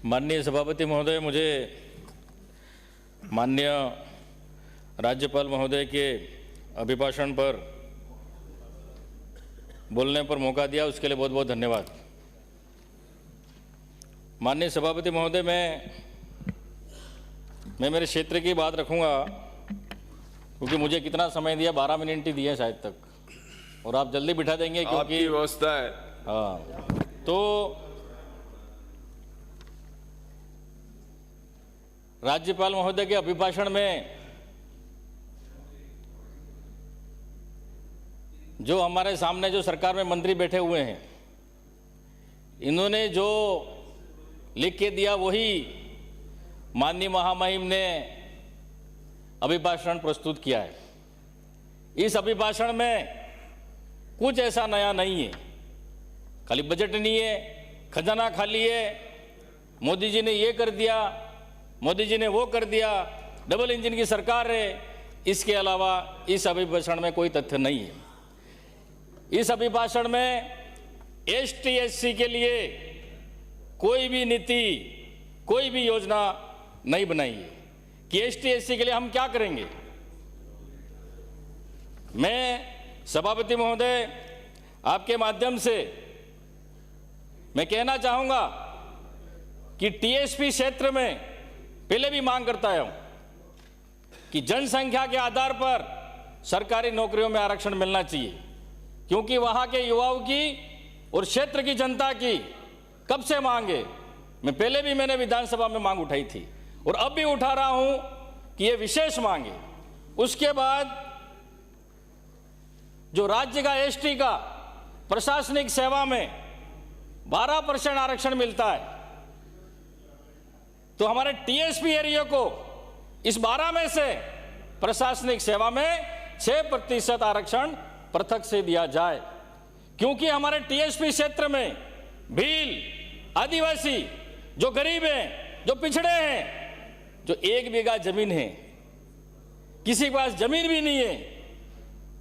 माननीय सभापति महोदय, मुझे माननीय राज्यपाल महोदय के अभिभाषण पर बोलने पर मौका दिया, उसके लिए बहुत बहुत धन्यवाद। माननीय सभापति महोदय, मैं मेरे क्षेत्र की बात रखूंगा क्योंकि मुझे कितना समय दिया, 12 मिनट ही दिए शायद तक, और आप जल्दी बिठा देंगे क्योंकि आपकी व्यवस्था है। हाँ, तो राज्यपाल महोदय के अभिभाषण में जो हमारे सामने जो सरकार में मंत्री बैठे हुए हैं, इन्होंने जो लिख के दिया वही माननीय महामहिम ने अभिभाषण प्रस्तुत किया है। इस अभिभाषण में कुछ ऐसा नया नहीं है, खाली बजट नहीं है, खजाना खाली है, मोदी जी ने ये कर दिया, मोदी जी ने वो कर दिया, डबल इंजन की सरकार है। इसके अलावा इस अभिभाषण में कोई तथ्य नहीं है। इस अभिभाषण में एसटी एससी के लिए कोई भी नीति, कोई भी योजना नहीं बनाई है कि एसटी एससी के लिए हम क्या करेंगे। मैं सभापति महोदय, आपके माध्यम से मैं कहना चाहूंगा कि टीएसपी क्षेत्र में पहले भी मांग करता हूं कि जनसंख्या के आधार पर सरकारी नौकरियों में आरक्षण मिलना चाहिए, क्योंकि वहां के युवाओं की और क्षेत्र की जनता की कब से मांग है। मैंने विधानसभा में मांग उठाई थी और अब भी उठा रहा हूं कि यह विशेष मांग है। उसके बाद जो राज्य का एसटी का प्रशासनिक सेवा में 12% आरक्षण मिलता है, तो हमारे टीएसपी एरिया को इस 12 में से प्रशासनिक सेवा में 6% आरक्षण पृथक से दिया जाए, क्योंकि हमारे टीएसपी क्षेत्र में भील, आदिवासी, जो गरीब हैं, जो पिछड़े हैं, जो 1 बीघा जमीन है, किसी के पास जमीन भी नहीं है,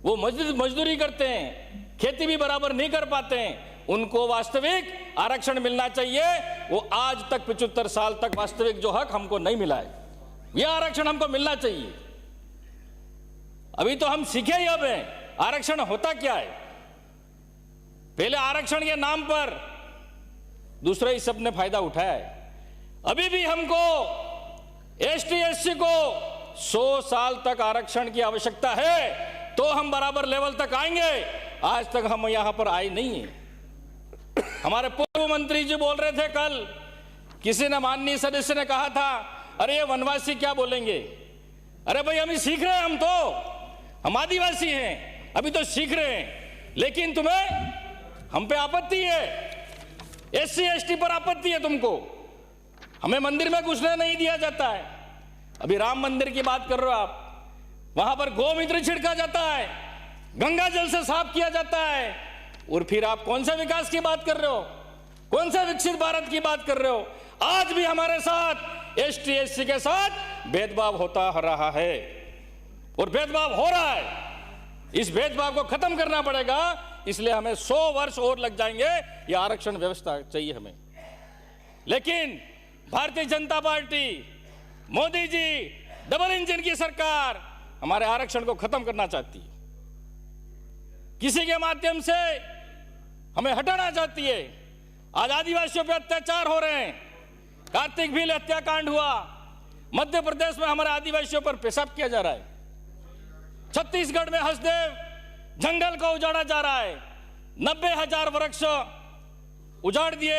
वो मजदूरी करते हैं, खेती भी बराबर नहीं कर पाते हैं, उनको वास्तविक आरक्षण मिलना चाहिए। वो आज तक 75 साल तक वास्तविक जो हक हमको नहीं मिला है, यह आरक्षण हमको मिलना चाहिए। अभी तो हम सीखे ही अब हैं आरक्षण होता क्या है। पहले आरक्षण के नाम पर दूसरे ही सब ने फायदा उठाया है। अभी भी हमको एसटी एससी को 100 साल तक आरक्षण की आवश्यकता है, तो हम बराबर लेवल तक आएंगे। आज तक हम यहां पर आए नहीं है। हमारे पूर्व मंत्री जी बोल रहे थे कल, किसी ने, माननीय सदस्य ने कहा था, अरे ये वनवासी क्या बोलेंगे। अरे भाई, हम ही सीख रहे हैं, हम आदिवासी हैं, अभी तो सीख रहे हैं, लेकिन तुम्हें हम पे आपत्ति है, एससी एसटी पर आपत्ति है तुमको। हमें मंदिर में घुसने नहीं दिया जाता है। अभी राम मंदिर की बात कर रहे हो आप, वहां पर गोमूत्र छिड़का जाता है, गंगा जल से साफ किया जाता है, और फिर आप कौन सा विकास की बात कर रहे हो, कौन सा विकसित भारत की बात कर रहे हो। आज भी हमारे साथ एसटी एससी के साथ भेदभाव होता रहा है और भेदभाव हो रहा है। इस भेदभाव को खत्म करना पड़ेगा, इसलिए हमें 100 वर्ष और लग जाएंगे। यह आरक्षण व्यवस्था चाहिए हमें। लेकिन Bharatiya Janata party, Modi ji, double engine की सरकार हमारे आरक्षण को खत्म करना चाहती है, किसी के माध्यम से हमें हटाना चाहती है। आज आदिवासियों पे अत्याचार हो रहे हैं। कार्तिक भील हत्याकांड हुआ, मध्य प्रदेश में हमारे आदिवासियों पर पेशाब किया जा रहा है। छत्तीसगढ़ में हसदेव जंगल को उजाड़ा जा रहा है, 90,000 वृक्ष उजाड़ दिए,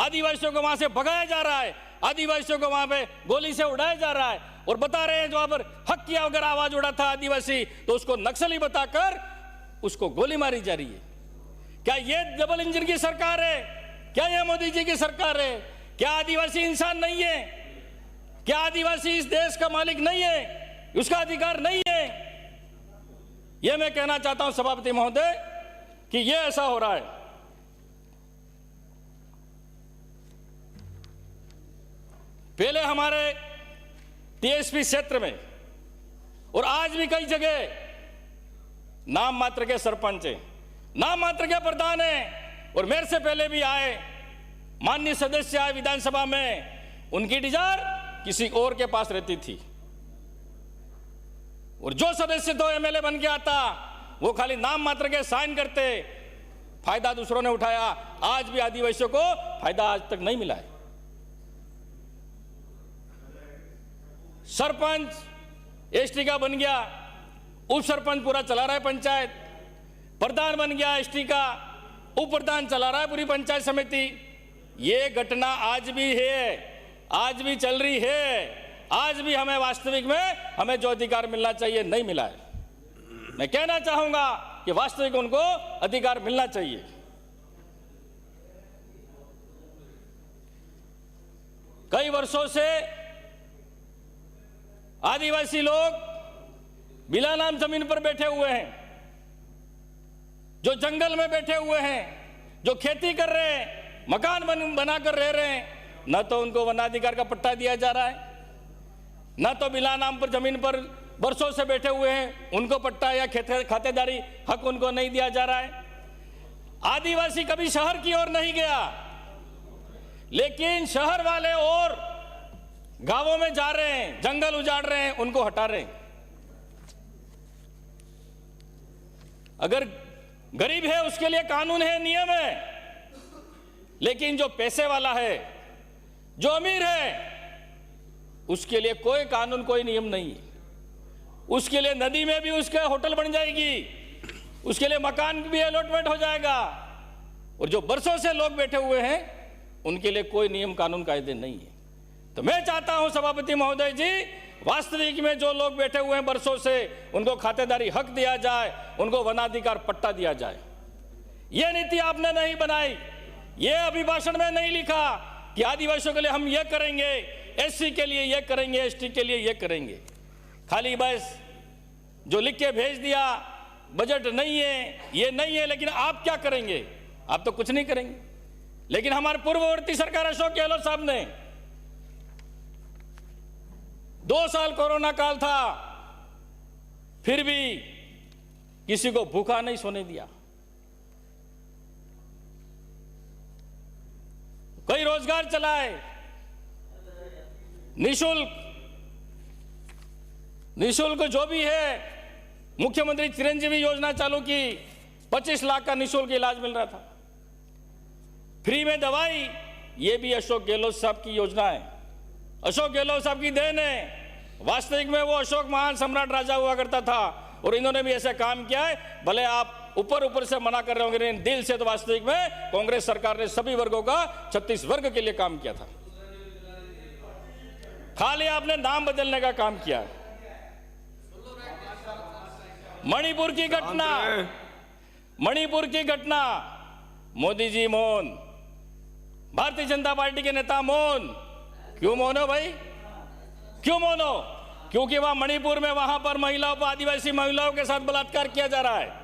आदिवासियों को वहां से भगाया जा रहा है, आदिवासियों को वहां पे गोली से उड़ाया जा रहा है, और बता रहे हैं जो वहां पर हक किया अगर आवाज उड़ा था आदिवासी, तो उसको नक्सली बताकर उसको गोली मारी जा रही है। क्या ये डबल इंजन की सरकार है? क्या ये मोदी जी की सरकार है? क्या आदिवासी इंसान नहीं है? क्या आदिवासी इस देश का मालिक नहीं है? उसका अधिकार नहीं है? यह मैं कहना चाहता हूं सभापति महोदय कि यह ऐसा हो रहा है। पहले हमारे टीएसपी क्षेत्र में और आज भी कई जगह नाम मात्र के सरपंच हैं, नाम मात्र के प्रधान हैं, और मेरे से पहले भी आए माननीय सदस्य आए विधानसभा में, उनकी डिजायर किसी और के पास रहती थी, और जो सदस्य तो एमएलए बन के आता वो खाली नाम मात्र के साइन करते, फायदा दूसरों ने उठाया। आज भी आदिवासियों को फायदा आज तक नहीं मिला है। सरपंच एसटी का बन गया, उप सरपंच पूरा चला रहा है पंचायत, प्रधान बन गया एसटी का, उप प्रधान चला रहा है पूरी पंचायत समिति। ये घटना आज भी है, आज भी चल रही है। आज भी हमें वास्तविक में हमें जो अधिकार मिलना चाहिए नहीं मिला है। मैं कहना चाहूंगा कि वास्तविक उनको अधिकार मिलना चाहिए। कई वर्षों से आदिवासी लोग बिला नाम जमीन पर बैठे हुए हैं, जो जंगल में बैठे हुए हैं, जो खेती कर रहे हैं, मकान बनाकर रह रहे हैं। न तो उनको वनाधिकार का पट्टा दिया जा रहा है, न तो बिला नाम पर जमीन पर वर्षों से बैठे हुए हैं उनको पट्टा या खातेदारी हक उनको नहीं दिया जा रहा है। आदिवासी कभी शहर की ओर नहीं गया, लेकिन शहर वाले और गांवों में जा रहे हैं, जंगल उजाड़ रहे हैं, उनको हटा रहे हैं। अगर गरीब है उसके लिए कानून है, नियम है, लेकिन जो पैसे वाला है, जो अमीर है, उसके लिए कोई कानून कोई नियम नहीं है। उसके लिए नदी में भी उसके होटल बन जाएगी, उसके लिए मकान भी अलॉटमेंट हो जाएगा, और जो बरसों से लोग बैठे हुए हैं उनके लिए कोई नियम कानून कायदे नहीं है। तो मैं चाहता हूं सभापति महोदय जी, वास्तविक में जो लोग बैठे हुए हैं बरसों से, उनको खातेदारी हक दिया जाए, उनको वनाधिकार पट्टा दिया जाए। यह नीति आपने नहीं बनाई, यह अभिभाषण में नहीं लिखा कि आदिवासियों के लिए हम ये करेंगे, एससी के लिए ये करेंगे, एसटी के लिए ये करेंगे। खाली बस जो लिख के भेज दिया, बजट नहीं है, ये नहीं है, लेकिन आप क्या करेंगे? आप तो कुछ नहीं करेंगे। लेकिन हमारे पूर्ववर्ती सरकार अशोक गहलोत साहब ने 2 साल कोरोना काल था, फिर भी किसी को भूखा नहीं सोने दिया। कई रोजगार चलाए, निशुल्क जो भी है, मुख्यमंत्री चिरंजीवी योजना चालू की, 25 लाख का निशुल्क इलाज मिल रहा था, फ्री में दवाई। ये भी अशोक गहलोत साहब की योजना है, अशोक गहलोत साहब की देन है। वास्तविक में वो अशोक महान सम्राट राजा हुआ करता था, और इन्होंने भी ऐसा काम किया है। भले आप ऊपर से मना कर रहे होंगे, लेकिन दिल से तो वास्तविक में कांग्रेस सरकार ने सभी वर्गों का 36 वर्ग के लिए काम किया था। खाली आपने नाम बदलने का काम किया। मणिपुर की घटना, मोदी जी मौन, भारतीय जनता पार्टी के नेता मौन। क्यों मौन हो भाई? क्यों मौन हो? क्योंकि वहां मणिपुर में वहां पर महिलाओं पर, आदिवासी महिलाओं के साथ बलात्कार किया जा रहा है।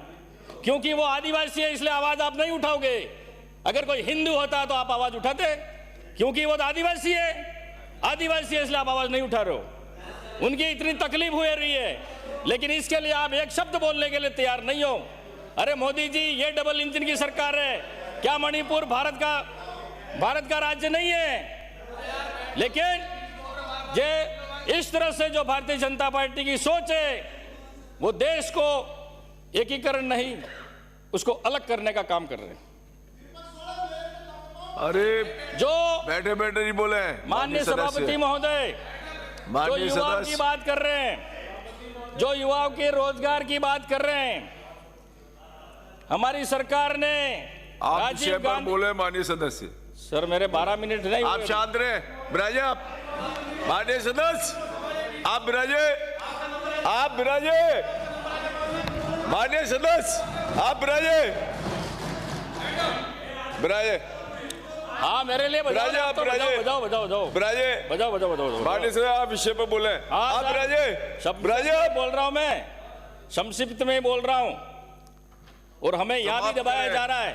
क्योंकि वो आदिवासी है इसलिए आवाज आप नहीं उठाओगे। अगर कोई हिंदू होता तो आप आवाज उठाते, क्योंकि वो आदिवासी है, इसलिए आप आवाज नहीं उठा रहे हो। उनकी इतनी तकलीफ हो रही है, लेकिन इसके लिए आप एक शब्द बोलने के लिए तैयार नहीं हो। अरे मोदी जी, ये डबल इंजन की सरकार है। क्या मणिपुर भारत का राज्य नहीं है? लेकिन ये इस तरह से जो भारतीय जनता पार्टी की सोच है, वो देश को एकीकरण नहीं, उसको अलग करने का काम कर रहे हैं। अरे जो बैठे नहीं बोले माननीय सभापति महोदय, जो युवाओं की बात कर रहे हैं, जो युवाओं के रोजगार की बात कर रहे हैं, हमारी सरकार ने आप राजीव गांधी बोले माननीय सदस्य। सर मेरे 12 मिनट नहीं, आप शांत रहे, बिराजे। आप माननीय सदस्य, आप बिराजे, माननीय सदस्य, आप बिराजे। हाँ मेरे लिए बजाओ, बिराजे। माननीय सदस्य, आप विषय पर बोले। आप बिराजे बोल रहा हूं मैं, संक्षिप्त में बोल रहा हूं, और हमें यहां भी दबाया जा रहा है।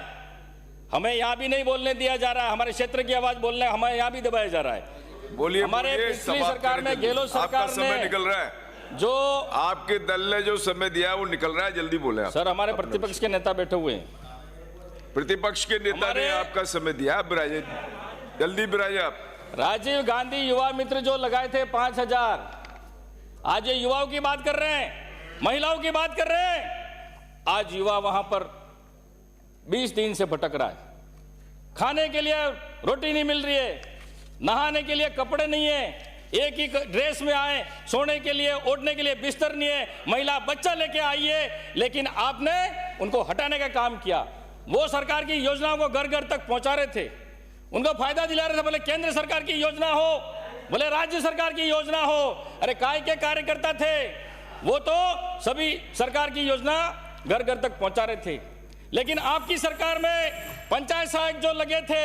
हमें यहां भी नहीं बोलने दिया जा रहा है। हमारे क्षेत्र की आवाज बोलने हमें यहां भी दबाया जा रहा है। बोलिए। हमारे पिछली सरकार में, गहलोत सरकार समय निकल रहा है, जो आपके दल ने जो समय दिया है वो निकल रहा है, जल्दी बोले। सर हमारे प्रतिपक्ष के नेता बैठे हुए हैं, प्रतिपक्ष के नेता ने आपका समय दिया। आप बिराजे, जल्दी बिराजे। आप राजीव गांधी युवा मित्र जो लगाए थे 5,000, आज ये युवाओं की बात कर रहे हैं, महिलाओं की बात कर रहे हैं। आज युवा वहां पर 20 दिन से भटक रहा है, खाने के लिए रोटी नहीं मिल रही है, नहाने के लिए कपड़े नहीं है, एक ही ड्रेस में आए, सोने के लिए ओढ़ने के लिए बिस्तर नहीं है, महिला बच्चा लेके आई है, लेकिन आपने उनको हटाने का काम किया। वो सरकार की योजनाओं को घर घर तक पहुंचा रहे थे, उनको फायदा दिला रहे थे, बोले केंद्र सरकार की योजना हो, बोले राज्य सरकार की योजना हो। अरे काय के कार्यकर्ता थे वो, तो सभी सरकार की योजना घर घर तक पहुंचा रहे थे। लेकिन आपकी सरकार में पंचायत सहायक जो लगे थे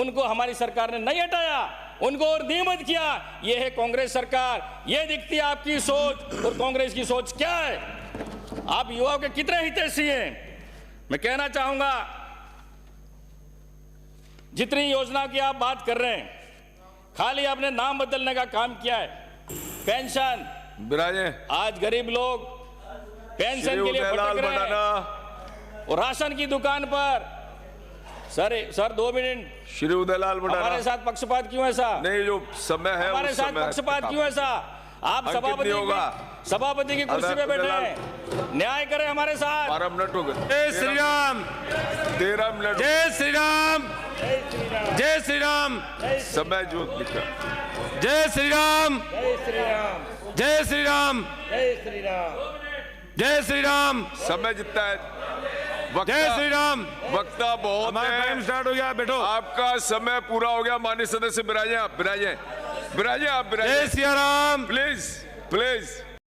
उनको हमारी सरकार ने नहीं हटाया, उनको और नियमित किया। ये है कांग्रेस सरकार, ये दिखती है आपकी सोच। और कांग्रेस की सोच क्या है? आप युवाओं के कितने हितैषी हैं? मैं कहना चाहूंगा, जितनी योजना की आप बात कर रहे हैं, खाली आपने नाम बदलने का काम किया है। पेंशन, विराजे आज गरीब लोग पेंशन के लिए भटक रहे हैं, और राशन की दुकान पर सर 2 मिनट, श्री उदयलाल हमारे साथ पक्षपात क्यों ऐसा? नहीं, जो समय है हमारे साथ पक्षपात क्यों ऐसा? आप सभापति की कुर्सी पे बैठे हैं, न्याय करें हमारे साथ। 12 मिनट हो गए। जय श्री राम, 13 मिनट। जय श्री राम, जय श्री राम, समय जो लिखा। जय श्री राम, जय श्री राम, जय श्री राम, जय श्री राम, जय श्री राम, समय जितना है, जय श्री राम। वक्ता बहुत हमारा टाइम है, स्टार्ट हो गया, बैठो। आपका समय पूरा हो गया। माननीय सदस्य विराजे, आप विराजे, विराजे, आप विराजे। जय सिया राम। Please please.